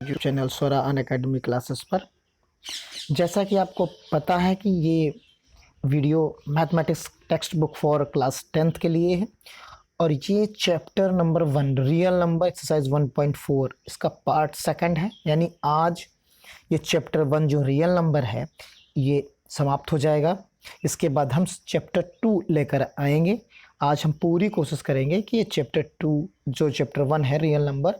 YouTube channel स्वरा Unacademy classes पर। जैसा कि आपको पता है कि ये video mathematics text book for class 10th के लिए है और ये chapter number 1 real number exercise 1.4 इसका पार्ट सेकंड है। यानी आज ये चैप्टर 1 जो रियल नंबर है ये समाप्त हो जाएगा। इसके बाद हम चैप्टर 2 लेकर आएंगे। आज हम पूरी कोशिश करेंगे कि ये चैप्टर 2 जो चैप्टर 1 है रियल नंबर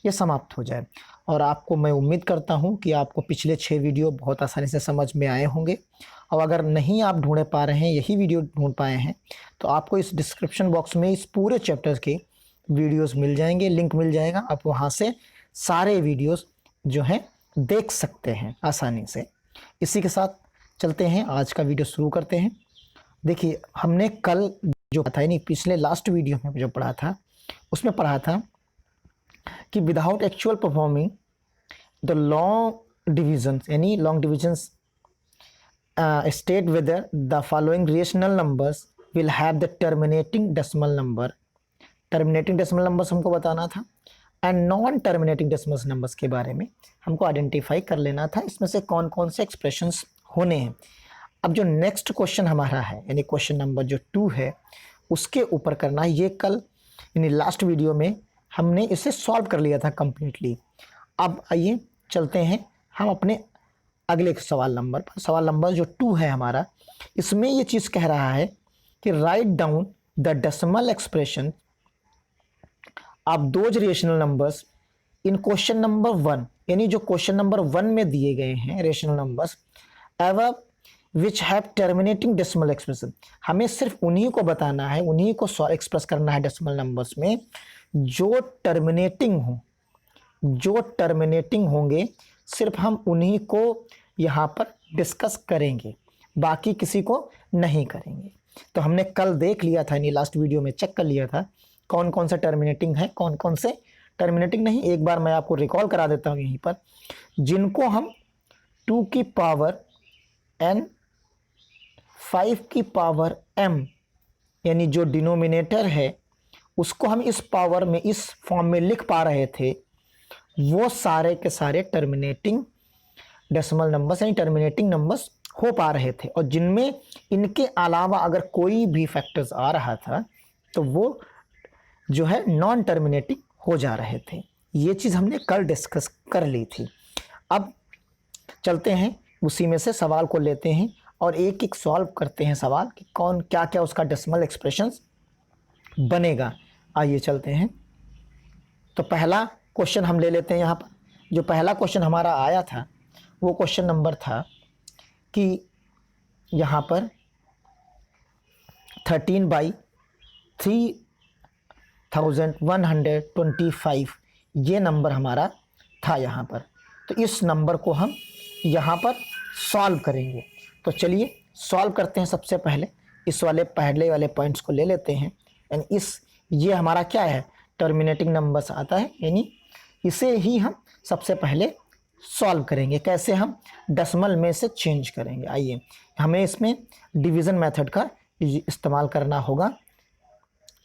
ये समाप्त हो जाए। और आपको मैं उम्मीद करता हूँ कि आपको पिछले 6 वीडियो बहुत आसानी से समझ में आए होंगे। और अगर नहीं आप ढूंढ पा रहे हैं, यही वीडियो ढूंढ पाए हैं, तो आपको इस डिस्क्रिप्शन बॉक्स में इस पूरे चैप्टर के वीडियोस मिल जाएंगे, लिंक मिल जाएगा। आप वहाँ से सारे वीडियोस जो हैं देख सकते हैं आसानी से। इसी के साथ चलते हैं, आज का वीडियो शुरू करते हैं। देखिए, हमने कल जो पढ़ा था, नहीं पिछले लास्ट वीडियो में जो पढ़ा था उसमें पढ़ा था कि without actual performing the long divisions, यानी long divisions state whether the following rational numbers will have the terminating decimal number. Terminating decimal numbers हमको बताना था and non terminating decimal numbers के बारे में हमको आइडेंटिफाई कर लेना था, इसमें से कौन कौन से एक्सप्रेशंस होने हैं। अब जो नेक्स्ट क्वेश्चन हमारा है, यानी क्वेश्चन नंबर जो 2 है, उसके ऊपर करना है। ये कल यानी लास्ट वीडियो में हमने इसे सॉल्व कर लिया था कंप्लीटली। अब आइए चलते हैं हम अपने अगले सवाल नंबर पर। सवाल नंबर जो 2 है हमारा, इसमें ये चीज़ कह रहा है कि write down the decimal expression of those rational numbers in question number 1, यानी जो क्वेश्चन नंबर 1 में दिए गए हैं रेशनल नंबर्स एवं which have terminating decimal expression. हमें सिर्फ उन्हीं को बताना है, उन्हीं को एक्सप्रेस करना है डेसिमल नंबर्स में जो टर्मिनेटिंग होंगे। सिर्फ हम उन्हीं को यहाँ पर डिस्कस करेंगे, बाकी किसी को नहीं करेंगे। तो हमने कल देख लिया था, यानी लास्ट वीडियो में चेक कर लिया था कौन कौन सा टर्मिनेटिंग है, कौन कौन से टर्मिनेटिंग नहीं। एक बार मैं आपको रिकॉल करा देता हूँ यहीं पर, जिनको हम 2 की पावर n 5 की पावर m, यानी जो डिनोमिनेटर है उसको हम इस पावर में इस फॉर्म में लिख पा रहे थे, वो सारे के सारे टर्मिनेटिंग डेसिमल नंबर्स यानी टर्मिनेटिंग नंबर्स हो पा रहे थे। और जिनमें इनके अलावा अगर कोई भी फैक्टर्स आ रहा था तो वो जो है नॉन टर्मिनेटिंग हो जा रहे थे। ये चीज़ हमने कल डिस्कस कर ली थी। अब चलते हैं, उसी में से सवाल को लेते हैं और एक एक सॉल्व करते हैं सवाल कि कौन क्या क्या उसका डेसिमल एक्सप्रेशंस बनेगा। आइए चलते हैं। तो पहला क्वेश्चन हम ले लेते हैं। यहाँ पर जो पहला क्वेश्चन हमारा आया था वो क्वेश्चन नंबर था कि यहाँ पर 13/3125 ये नंबर हमारा था यहाँ पर। तो इस नंबर को हम यहाँ पर सॉल्व करेंगे। तो चलिए सॉल्व करते हैं। सबसे पहले इस पहले वाले पॉइंट्स को ले लेते हैं। यानी ये हमारा क्या है, टर्मिनेटिंग नंबर्स आता है, यानी इसे ही हम सबसे पहले सॉल्व करेंगे। कैसे हम डेसिमल में से चेंज करेंगे। आइए, हमें इसमें डिवीज़न मेथड का इस्तेमाल करना होगा,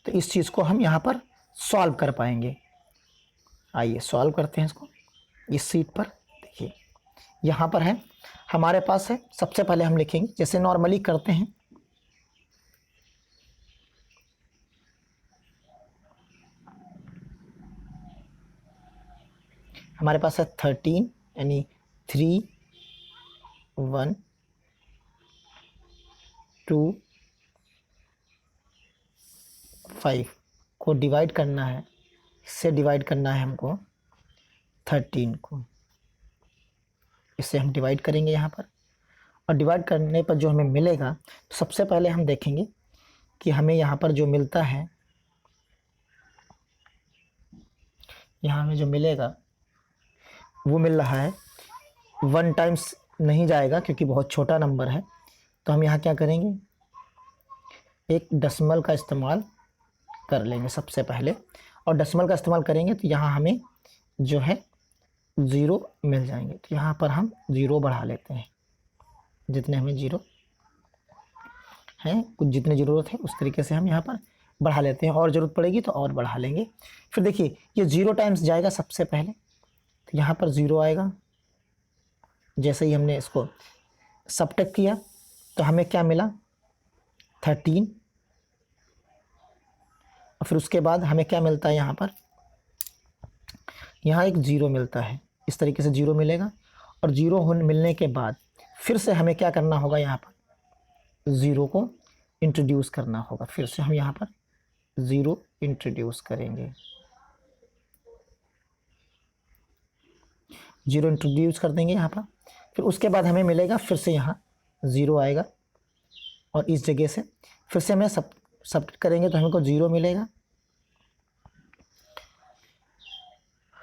तो इस चीज़ को हम यहाँ पर सॉल्व कर पाएंगे। आइए सॉल्व करते हैं इसको। इस सीट पर देखिए यहाँ पर है, हमारे पास है। सबसे पहले हम लिखेंगे जैसे नॉर्मली करते हैं। हमारे पास है 13, यानी 3 1 2 5 को डिवाइड करना है, इससे डिवाइड करना है हमको 13 को। इससे हम डिवाइड करेंगे यहाँ पर, और डिवाइड करने पर जो हमें मिलेगा, तो सबसे पहले हम देखेंगे कि हमें यहाँ पर जो मिलता है, यहाँ हमें जो मिलेगा वो मिल रहा है 1 टाइम्स नहीं जाएगा क्योंकि बहुत छोटा नंबर है। तो हम यहाँ क्या करेंगे, एक डेसिमल का इस्तेमाल कर लेंगे सबसे पहले। और डेसिमल का इस्तेमाल करेंगे तो यहाँ हमें जो है 0 मिल जाएंगे। तो यहाँ पर हम 0 बढ़ा लेते हैं, जितने हमें 0 हैं, कुछ जितने ज़रूरत है उस तरीके से हम यहाँ पर बढ़ा लेते हैं, और ज़रूरत पड़ेगी तो और बढ़ा लेंगे। फिर देखिए ये 0 टाइम्स जाएगा सबसे पहले, तो यहाँ पर 0 आएगा। जैसे ही हमने इसको सबट्रैक्ट किया तो हमें क्या मिला, 13। और फिर उसके बाद हमें क्या मिलता है, यहाँ पर यहाँ एक 0 मिलता है। इस तरीके से 0 मिलेगा। और 0 मिलने के बाद फिर से हमें क्या करना होगा, यहाँ पर 0 को इंट्रोड्यूस करना होगा। फिर से हम यहाँ पर 0 इंट्रोड्यूस करेंगे, 0 इंट्रोड्यूस कर देंगे यहाँ पर। फिर उसके बाद हमें मिलेगा, फिर से यहाँ 0 आएगा और इस जगह से फिर से हमें सबट्रैक्ट करेंगे तो हमको 0 मिलेगा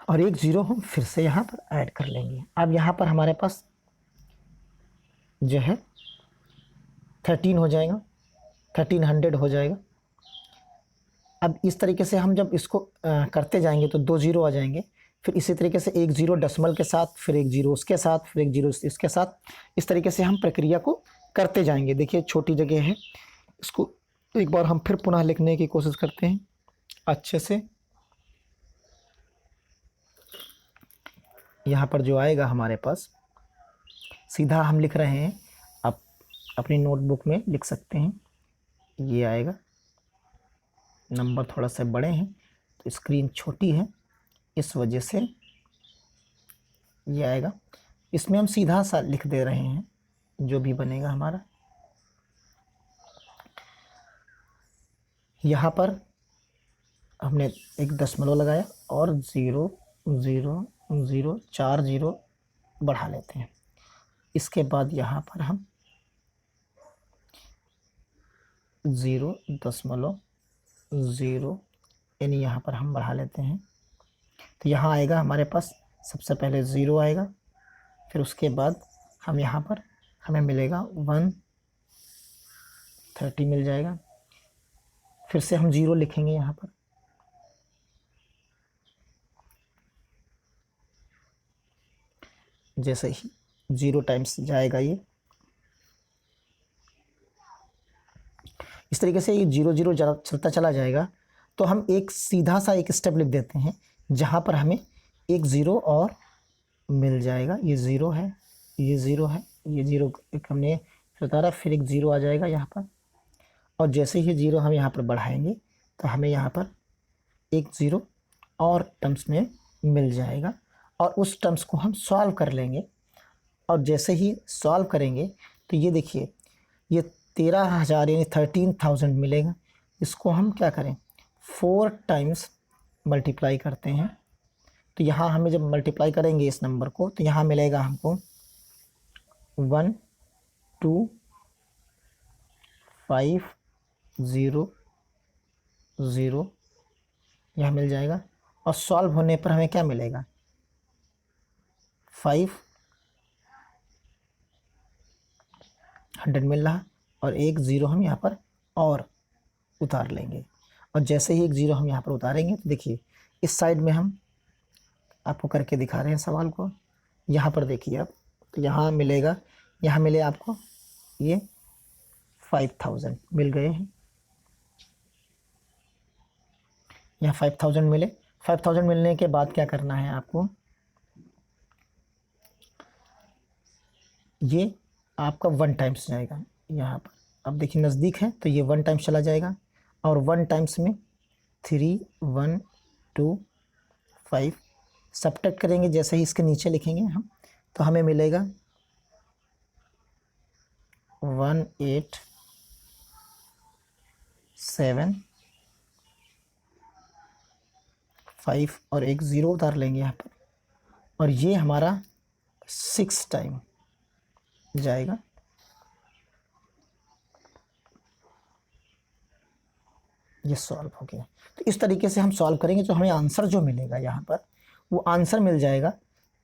और एक 0 हम फिर से यहाँ पर ऐड कर लेंगे। अब यहाँ पर हमारे पास जो है 13 हो जाएगा, 1300 हो जाएगा। अब इस तरीके से हम जब इसको करते जाएंगे तो 2 0 आ जाएंगे। फिर इसी तरीके से एक 0 डेसिमल के साथ, फिर एक 0 उसके साथ, फिर एक 0 इसके साथ, इस तरीके से हम प्रक्रिया को करते जाएंगे। देखिए छोटी जगह है, इसको एक बार हम फिर पुनः लिखने की कोशिश करते हैं अच्छे से। यहाँ पर जो आएगा हमारे पास, सीधा हम लिख रहे हैं, आप अपनी नोटबुक में लिख सकते हैं। ये आएगा, नंबर थोड़ा सा बड़े हैं तो स्क्रीन छोटी है, इस वजह से ये आएगा। इसमें हम सीधा सा लिख दे रहे हैं जो भी बनेगा हमारा। यहाँ पर हमने एक दशमलव लगाया और 0 0 0 4 0 बढ़ा लेते हैं। इसके बाद यहाँ पर हम 0.0 यानी यहाँ पर हम बढ़ा लेते हैं। तो यहाँ आएगा हमारे पास, सबसे पहले 0 आएगा, फिर उसके बाद हम यहाँ पर हमें मिलेगा 130 मिल जाएगा। फिर से हम 0 लिखेंगे यहाँ पर, जैसे ही 0 टाइम्स जाएगा ये, इस तरीके से ये 0 0 चलता चला जाएगा। तो हम एक सीधा सा एक स्टेप लिख देते हैं जहाँ पर हमें एक 0 और मिल जाएगा। ये 0 है, ये 0 है, ये 0 एक हमने फिर उतारा, फिर एक 0 आ जाएगा यहाँ पर। और जैसे ही 0 हम यहाँ पर बढ़ाएंगे तो हमें यहाँ पर एक 0 और टर्म्स में मिल जाएगा और उस टर्म्स को हम सॉल्व कर लेंगे। और जैसे ही सॉल्व करेंगे तो ये देखिए, ये 13,000 यानी 13,000 मिलेगा। इसको हम क्या करें, 4 टाइम्स मल्टीप्लाई करते हैं। तो यहाँ हमें जब मल्टीप्लाई करेंगे इस नंबर को तो यहाँ मिलेगा हमको 1 2 5 0 0 यहाँ मिल जाएगा। और सॉल्व होने पर हमें क्या मिलेगा, 500 मिल रहा और एक 0 हम यहाँ पर और उतार लेंगे। और जैसे ही एक 0 हम यहाँ पर उतारेंगे तो देखिए इस साइड में हम आपको करके दिखा रहे हैं सवाल को। यहाँ पर देखिए आप, तो यहाँ मिलेगा, यहाँ मिले आपको ये 5000 मिल गए हैं। यहाँ 5000 मिले। 5000 मिलने के बाद क्या करना है आपको, ये आपका 1 टाइम्स जाएगा यहाँ पर। अब देखिए नज़दीक है तो ये 1 टाइम्स चला जाएगा और 1 टाइम्स में 3 1 2 5 सबट्रैक्ट करेंगे। जैसे ही इसके नीचे लिखेंगे हम तो हमें मिलेगा 1 8 7 5 और एक 0 उतार लेंगे यहाँ पर और ये हमारा 6 टाइम जाएगा। ये सॉल्व हो गया। तो इस तरीके से हम सॉल्व करेंगे तो हमें आंसर जो मिलेगा यहाँ पर, वो आंसर मिल जाएगा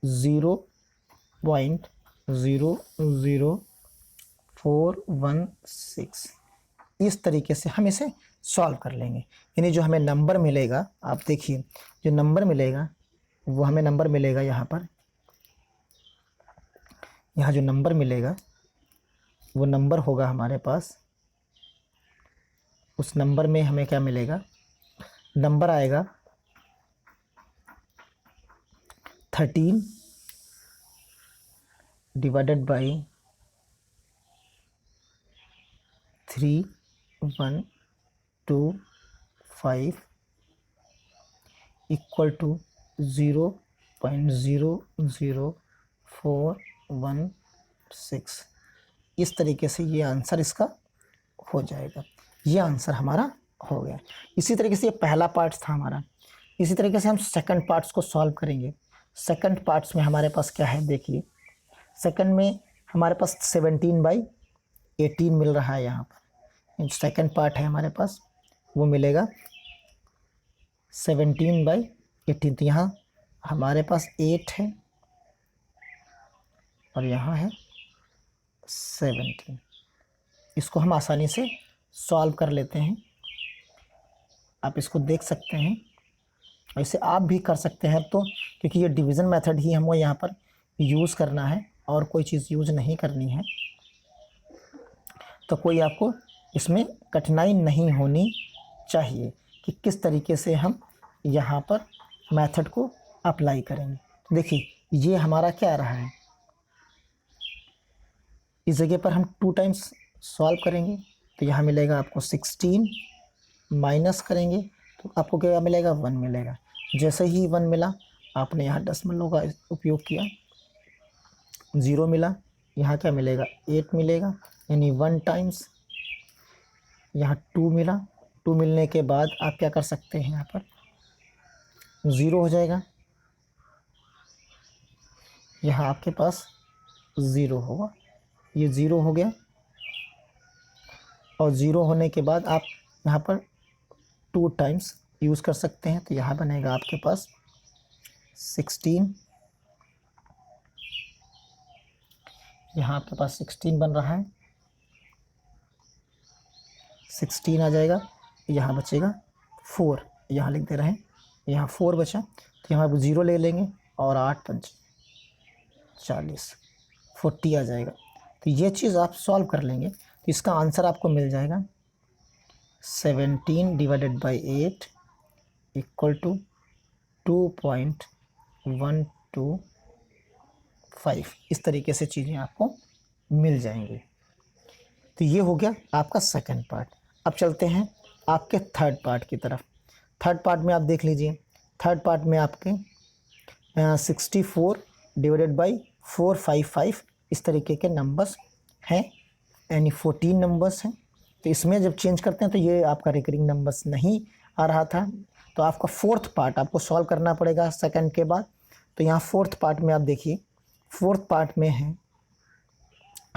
0.00416। इस तरीके से हम इसे सॉल्व कर लेंगे। यानी जो हमें नंबर मिलेगा, आप देखिए जो नंबर मिलेगा वो हमें नंबर मिलेगा यहाँ पर, यहाँ जो नंबर मिलेगा वो नंबर होगा हमारे पास। उस नंबर में हमें क्या मिलेगा, नंबर आएगा 13 डिवाइडेड बाई 3 1 2 5 इक्वल टू 0.00416। इस तरीके से ये आंसर इसका हो जाएगा। ये आंसर हमारा हो गया। इसी तरीके से ये पहला पार्ट था हमारा। इसी तरीके से हम सेकंड पार्ट्स को सॉल्व करेंगे। सेकंड पार्ट्स में हमारे पास क्या है, देखिए सेकंड में हमारे पास 17/18 मिल रहा है। यहाँ पर सेकंड पार्ट है हमारे पास, वो मिलेगा 17/18। तो यहाँ हमारे पास 8 है और यहाँ है 17। इसको हम आसानी से सॉल्व कर लेते हैं। आप इसको देख सकते हैं, ऐसे आप भी कर सकते हैं। तो क्योंकि ये डिवीज़न मेथड ही हमको यहाँ पर यूज़ करना है और कोई चीज़ यूज़ नहीं करनी है, तो कोई आपको इसमें कठिनाई नहीं होनी चाहिए कि किस तरीके से हम यहाँ पर मेथड को अप्लाई करेंगे। तो देखिए ये हमारा क्या रहा है, इस जगह पर हम 2 टाइम्स सॉल्व करेंगे तो यहाँ मिलेगा आपको 16, माइनस करेंगे तो आपको क्या मिलेगा, 1 मिलेगा। जैसे ही 1 मिला आपने यहाँ दशमलव का उपयोग किया, 0 मिला, यहाँ क्या मिलेगा, 8 मिलेगा, यानी 1 टाइम्स। यहाँ 2 मिला, 2 मिलने के बाद आप क्या कर सकते हैं, यहाँ पर 0 हो जाएगा, यहाँ आपके पास 0 होगा, ये 0 हो गया। और 0 होने के बाद आप यहाँ पर 2 टाइम्स यूज़ कर सकते हैं, तो यहाँ बनेगा आपके पास 16, यहाँ आपके पास 16 बन रहा है, 16 आ जाएगा। यहाँ बचेगा 4, यहाँ लिख दे रहे हैं, यहाँ 4 बचा, तो यहाँ 0 ले लेंगे और 8 5 40, 40 आ जाएगा। तो ये चीज़ आप सॉल्व कर लेंगे तो इसका आंसर आपको मिल जाएगा 17 डिवाइडेड बाई 8 इक्वल टू 2.125। इस तरीके से चीज़ें आपको मिल जाएंगी। तो ये हो गया आपका सेकंड पार्ट। अब चलते हैं आपके थर्ड पार्ट की तरफ। थर्ड पार्ट में आप देख लीजिए, थर्ड पार्ट में आपके 64 डिवाइडेड बाई 455 इस तरीके के नंबर्स हैं, यानी 14 नंबर्स हैं। तो इसमें जब चेंज करते हैं तो ये आपका रिकरिंग नंबर्स नहीं आ रहा था, तो आपका फोर्थ पार्ट आपको सॉल्व करना पड़ेगा सेकंड के बाद। तो यहाँ फोर्थ पार्ट में आप देखिए, फोर्थ पार्ट में है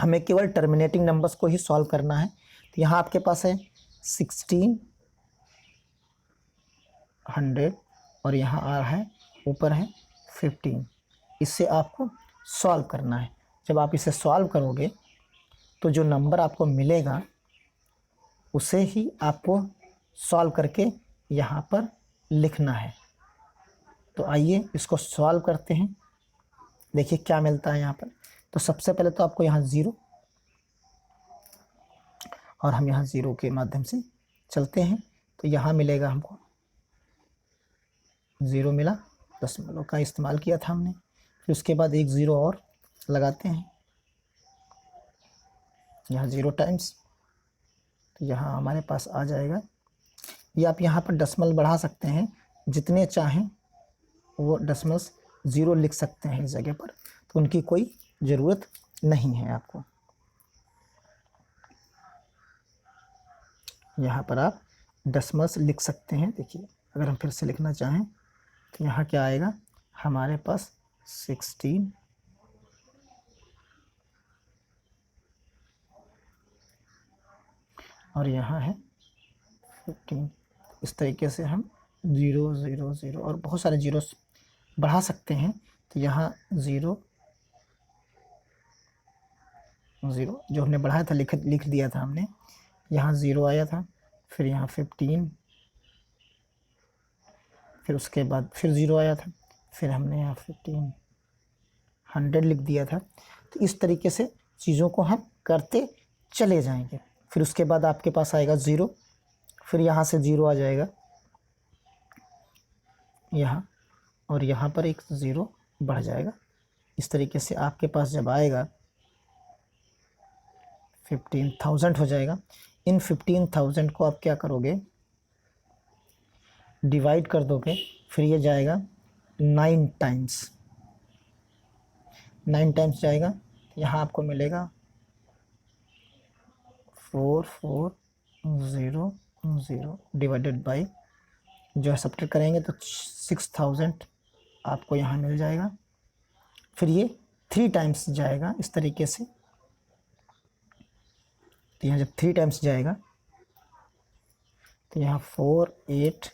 हमें केवल टर्मिनेटिंग नंबर्स को ही सॉल्व करना है। तो यहाँ आपके पास है 1600 और यहाँ आ रहा है ऊपर है 15। इससे आपको सॉल्व करना है। जब आप इसे सॉल्व करोगे तो जो नंबर आपको मिलेगा उसे ही आपको सॉल्व करके यहाँ पर लिखना है। तो आइए इसको सॉल्व करते हैं, देखिए क्या मिलता है यहाँ पर। तो सबसे पहले तो आपको यहाँ 0, और हम यहाँ 0 के माध्यम से चलते हैं। तो यहाँ मिलेगा हमको 0 मिला, दशमलव का इस्तेमाल किया था हमने। फिर उसके बाद एक 0 और लगाते हैं, यहाँ 0 टाइम्स, तो यहाँ हमारे पास आ जाएगा। ये आप यहाँ पर दशमलव बढ़ा सकते हैं, जितने चाहें वो दशमलव 0 लिख सकते हैं इस जगह पर, तो उनकी कोई ज़रूरत नहीं है आपको। यहाँ पर आप दशमलव लिख सकते हैं। देखिए अगर हम फिर से लिखना चाहें तो यहाँ क्या आएगा, हमारे पास 16 और यहाँ है 15। इस तरीके से हम 0 0 0 और बहुत सारे जीरोस बढ़ा सकते हैं। तो यहाँ 0 0 जो हमने बढ़ाया था लिख दिया था हमने, यहाँ 0 आया था, फिर यहाँ 15, फिर उसके बाद फिर 0 आया था, फिर हमने यहाँ 15 100 लिख दिया था। तो इस तरीके से चीज़ों को हम करते चले जाएंगे। फिर उसके बाद आपके पास आएगा 0, फिर यहाँ से 0 आ जाएगा यहाँ, और यहाँ पर एक 0 बढ़ जाएगा। इस तरीके से आपके पास जब आएगा 15,000 हो जाएगा। इन 15,000 को आप क्या करोगे, डिवाइड कर दोगे, फिर ये जाएगा 9 टाइम्स, 9 टाइम्स जाएगा। यहाँ आपको मिलेगा 4400 डिवाइडेड बाई, जो है सब्ट्रैक्ट करेंगे तो 6000 आपको यहाँ मिल जाएगा। फिर ये 3 टाइम्स जाएगा इस तरीके से, तो यहाँ जब 3 टाइम्स जाएगा तो यहाँ 48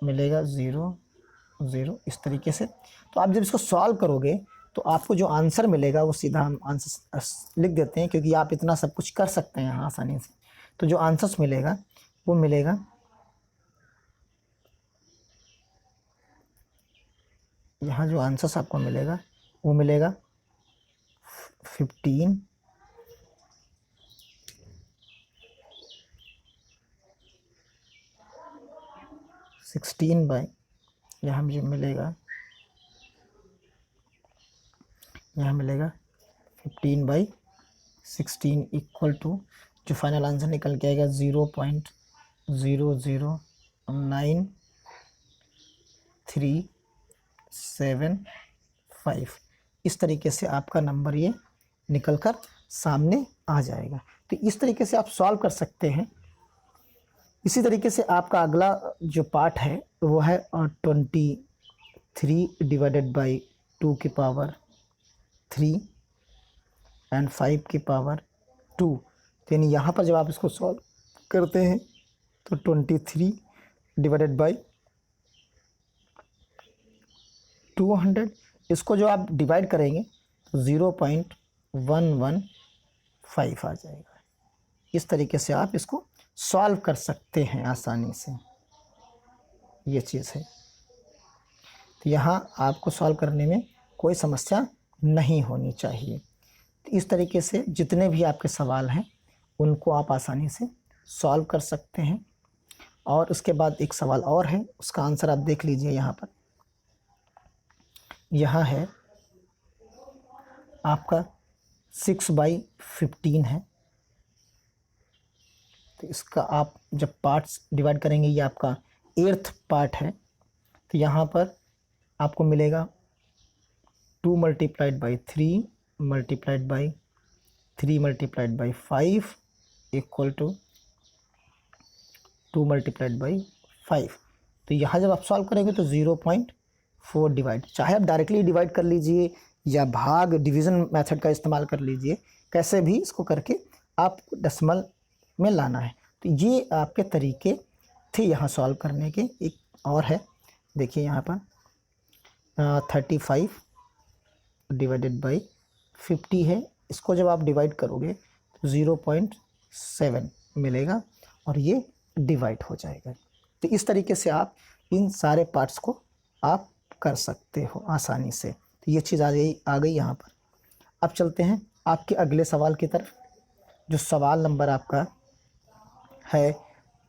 मिलेगा 0 0 इस तरीके से। तो आप जब इसको सॉल्व करोगे तो आपको जो आंसर मिलेगा वो सीधा हम आंसर लिख देते हैं, क्योंकि आप इतना सब कुछ कर सकते हैं यहाँ आसानी से। तो जो आंसर्स मिलेगा वो मिलेगा यहाँ, जो आंसर्स आपको मिलेगा वो मिलेगा 15 16 बाई, यहाँ मुझे मिलेगा, यहाँ मिलेगा 15/16 इक्वल टू, जो फाइनल आंसर निकल के आएगा 0.0093375। इस तरीके से आपका नंबर ये निकल कर सामने आ जाएगा। तो इस तरीके से आप सॉल्व कर सकते हैं। इसी तरीके से आपका अगला जो पार्ट है वो है 23 डिवाइडेड बाई 2 की पावर 3 एंड 5 की पावर 2। यानी यहाँ पर जब आप इसको सॉल्व करते हैं तो 23 डिवाइडेड बाई 200, इसको जो आप डिवाइड करेंगे तो 0.115 आ जाएगा। इस तरीके से आप इसको सॉल्व कर सकते हैं आसानी से, ये चीज़ है। तो यहाँ आपको सॉल्व करने में कोई समस्या नहीं होनी चाहिए। तो इस तरीके से जितने भी आपके सवाल हैं उनको आप आसानी से सॉल्व कर सकते हैं। और उसके बाद एक सवाल और है, उसका आंसर आप देख लीजिए यहाँ पर। यहाँ है आपका 6/15 है। तो इसका आप जब पार्ट्स डिवाइड करेंगे, ये आपका 8th पार्ट है। तो यहाँ पर आपको मिलेगा 2 multiplied by 3 multiplied by 3 multiplied by 5 equal to 2 multiplied by 5। तो यहाँ जब आप सॉल्व करेंगे तो 0.4 डिवाइड, चाहे आप डायरेक्टली डिवाइड कर लीजिए या भाग डिवीज़न मेथड का इस्तेमाल कर लीजिए, कैसे भी इसको करके आप डेसिमल में लाना है। तो ये आपके तरीके थे यहाँ सॉल्व करने के। एक और है, देखिए यहाँ पर 35 डिवाइडेड बाई 50 है। इसको जब आप डिवाइड करोगे तो 0.7 मिलेगा और ये डिवाइड हो जाएगा। तो इस तरीके से आप इन सारे पार्ट्स को आप कर सकते हो आसानी से। तो ये चीज़ आ गई यहाँ पर। अब चलते हैं आपके अगले सवाल की तरफ, जो सवाल नंबर आपका है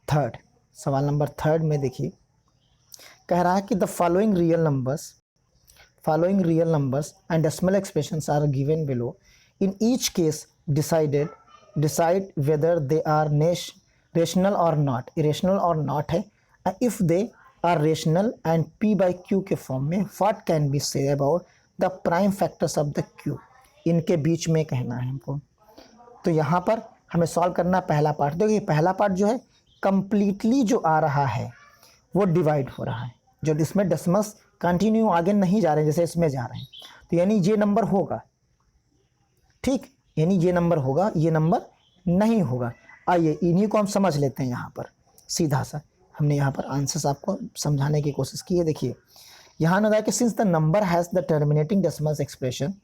3rd। सवाल नंबर 3rd में देखिए, कह रहा है कि the following real numbers and decimal expressions are given below. In each case decide whether they are rational or not. Irrational or not है। If they are rational and p by q के form में, what can be say about the prime factors of the q. इनके बीच में कहना है हमको। तो यहाँ पर हमें सॉल्व करना पहला पार्ट। देखिए पहला पार्ट जो है कंप्लीटली जो आ रहा है वो डिवाइड हो रहा है, जो इसमें डेसिमल्स कंटिन्यू आगे नहीं जा रहे हैं जैसे इसमें जा रहे हैं। तो यानी ये नंबर होगा, ठीक, यानी ये नंबर होगा, ये नंबर नहीं होगा। आइए इन्हीं को हम समझ लेते हैं। यहाँ पर सीधा सा हमने यहाँ पर आंसर्स आपको समझाने की कोशिश की है। देखिए यहाँ ना कि since the number has the terminating decimals expression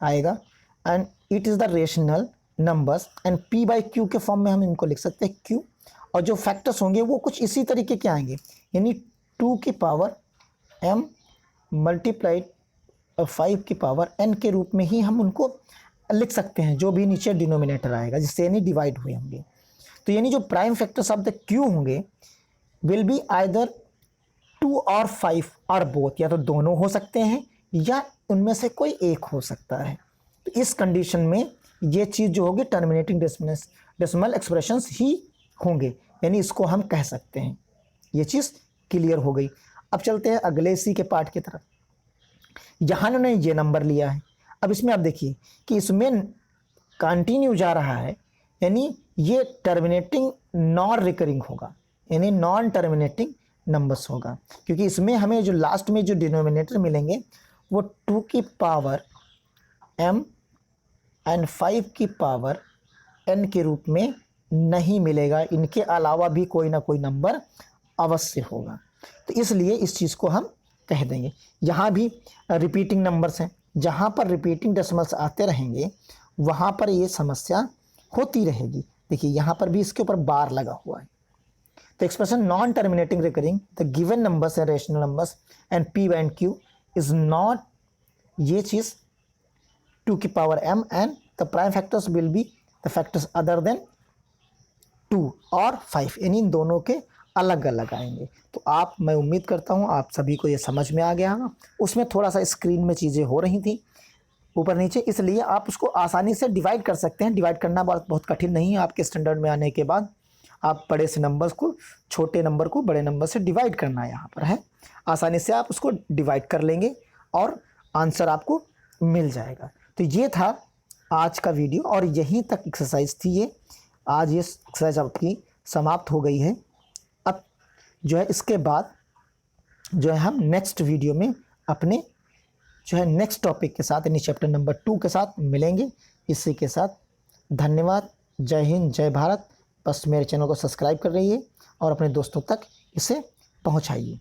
आएगा and it is the rational numbers and p by q के फॉर्म में हम इनको लिख सकते हैं q। और जो फैक्टर्स होंगे वो कुछ इसी तरीके के आएंगे, यानी 2 की पावर m मल्टीप्लाइड 5 की पावर n के रूप में ही हम उनको लिख सकते हैं, जो भी नीचे डिनोमिनेटर आएगा जिससे यानी डिवाइड हुए होंगे। तो यानी जो prime factors of the q होंगे विल बी आइदर 2 और 5 और बोथ, या तो दोनों हो सकते हैं या उनमें से कोई एक हो सकता है। तो इस कंडीशन में ये चीज़ जो होगी टर्मिनेटिंग डेसिमल एक्सप्रेशंस ही होंगे, यानी इसको हम कह सकते हैं। ये चीज़ क्लियर हो गई। अब चलते हैं अगले इसी के पार्ट की तरफ। यहाँ उन्होंने ये नंबर लिया है। अब इसमें आप देखिए कि इसमें कंटिन्यू जा रहा है, यानी ये टर्मिनेटिंग नॉन रिकरिंग होगा, यानी नॉन टर्मिनेटिंग नंबर्स होगा, क्योंकि इसमें हमें जो लास्ट में जो डिनोमिनेटर मिलेंगे वो 2 की पावर m एंड 5 की पावर n के रूप में नहीं मिलेगा। इनके अलावा भी कोई ना कोई नंबर अवश्य होगा। तो इसलिए इस चीज़ को हम कह देंगे। यहाँ भी रिपीटिंग नंबर्स हैं, जहाँ पर रिपीटिंग डेसिमल्स आते रहेंगे वहाँ पर ये समस्या होती रहेगी। देखिए यहाँ पर भी इसके ऊपर बार लगा हुआ है। तो expression non terminating recurring the given numbers and rational numbers and p and q is not, ये चीज़ 2 की power m and the prime factors will be the factors other than 2 और 5, यानी इन दोनों के अलग अलग आएंगे। तो मैं उम्मीद करता हूँ आप सभी को ये समझ में आ गया होगा। उसमें थोड़ा सा स्क्रीन में चीज़ें हो रही थी ऊपर नीचे, इसलिए आप उसको आसानी से डिवाइड कर सकते हैं। डिवाइड करना बहुत कठिन नहीं है। आपके स्टैंडर्ड में आने के बाद आप बड़े से नंबर्स को, छोटे नंबर को बड़े नंबर से डिवाइड करना यहाँ पर है। आसानी से आप उसको डिवाइड कर लेंगे और आंसर आपको मिल जाएगा। तो ये था आज का वीडियो और यहीं तक एक्सरसाइज थी ये। आज ये एक्सरसाइज आपकी समाप्त हो गई है। अब जो है इसके बाद जो है हम नेक्स्ट वीडियो में अपने जो है नेक्स्ट टॉपिक के साथ, यानी चैप्टर नंबर 2 के साथ मिलेंगे। इसी के साथ धन्यवाद। जय हिंद, जय भारत। बस मेरे चैनल को सब्सक्राइब कर रहिए और अपने दोस्तों तक इसे पहुंचाइए।